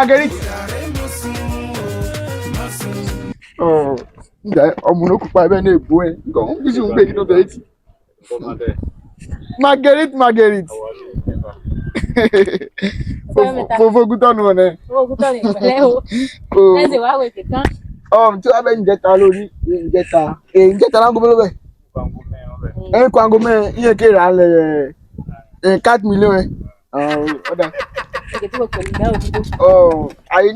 Marguerite. Oh, ọmọ ló kópa ẹbẹ náà èbó ẹ nǹkan kí sì ń gbé kí ló fẹ́ tì. Marguerite. Fofogutọ́nù ọ̀nà. Fofogutọ́nù ìpínlẹ̀ o. Ẹ̀sìn wá wèé kíkan. Tí wàá bẹ ìjẹta lórí ìjẹta lágbo mélòó bẹ. Kwango mẹ́rin iye kéèrè alẹ́ 4 million ẹ̀. Ọ̀dà. Ayé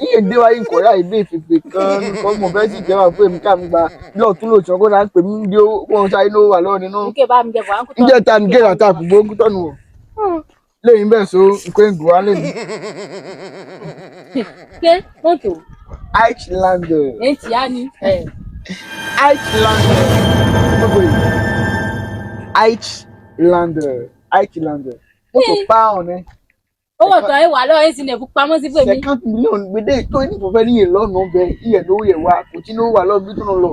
iye dé wáyé nkọ̀rẹ́ àìdé ìfèfè kan nǹkan mọ̀ fẹ́ sì jẹ́ wà fún èmi ká mi gba lọ́ọ̀tún lòtún ọgọ́dà ń pè mí ní owó ṣáà inú wà lọ́ọ̀ nínú. Ìjẹta ní kéèrè àti àfùgbó ń kútọ́nù wọ̀. Lẹ́yìn bẹ́ẹ̀ so nǹkan ègbò wa lè ní. Ké mọ́tò. Eichlander. Èyí á ní. Eichlander. Eichlander. Mọ́tò pound ẹ̀. Owó ọ̀tọ̀ ẹ̀ wà lọ́wọ́ ẹ̀ sì ní ẹ̀fún pamọ́ sí fèmí. 50 million gbèdé tó ní ìfọ̀fẹ́ níyẹn lọ́nà ọbẹ̀ iyẹ̀ lówó yẹ̀ wá kò tí ló wà lọ́ọ́ bí tó náà lọ.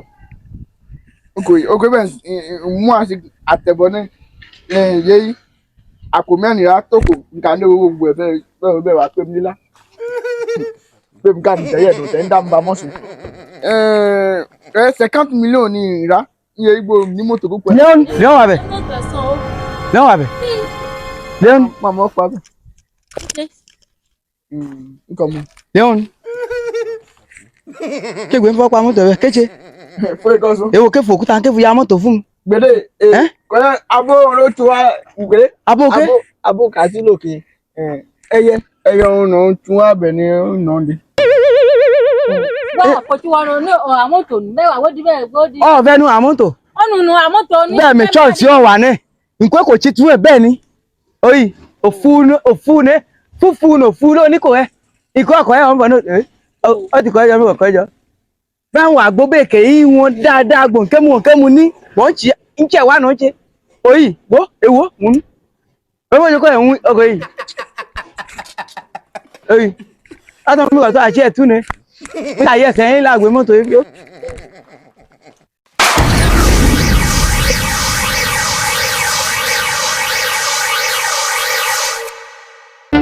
Ogo bẹ́ẹ̀ mú àtẹ̀bọ̀ náà yẹ́yí àpò mẹ́rin rà tókò nǹkan ní owó gbogbo ẹ̀ bẹ́ẹ̀ wà pé mi nílá. Pé mi ká mi tẹ̀yẹ̀ tó tẹ̀ ń dá mi ba mọ́sùn. 50 million ní ìrà iye igbó ní mọ́tò púpọ̀. Léon wà bẹ̀. Léon wà bẹ̀. Léon. Màmá ọ̀pá bẹ̀. Nkọ̀mù. Léon. Kégbé ń fọ́ pa mọ́tò rẹ̀ kéche. Fún ìkọ́sùn. Èwo kéfò òkúta kéfò ya mọ́tò fún un. Gbèdé kọ́lá abo ló tu wá gbèdé. Abo ké. Abo kàtí lòkè ẹyẹ ọ̀nà tún wá bẹ̀ ní ọ̀nà ọ̀dẹ. Bọ́ọ̀ kò tí wọ́n ní àmọ́tò mẹ́wàá wọ́n di bẹ́ẹ̀ gbó di. Fẹ́ nu àmọ́tò. Ọ̀nùnù àmọ́tò ní. Bẹ́ẹ̀ mi chọ́ọ̀tì ọ̀ wà ní. Nǹkan kò tí tún ẹ̀ bẹ́ẹ̀ ni. Oyi òfúùnù oníkò ẹ̀. Ìkọ́ ọkọ̀ ẹ̀ ọ̀nbọ̀n náà ó ti kọ́ ẹjọ́ mi kọ̀ọ̀kan ẹjọ́. Báwọn àgbóbèkè yìí wọn dáadáa gbòǹkẹ́mu ní wọ́n ń jẹ́ wà náà jẹ́. Oyi wo èwo mú ní. Owó ìjọkọ̀ ẹ̀ ń ọkọ̀ yìí. Oyi látọ̀ mi kọ̀ tó àṣẹ ẹ̀tún ni. Ní ayé ẹ̀sẹ̀ yín láàgbé mọ́tò yìí yó.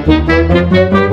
Thank you.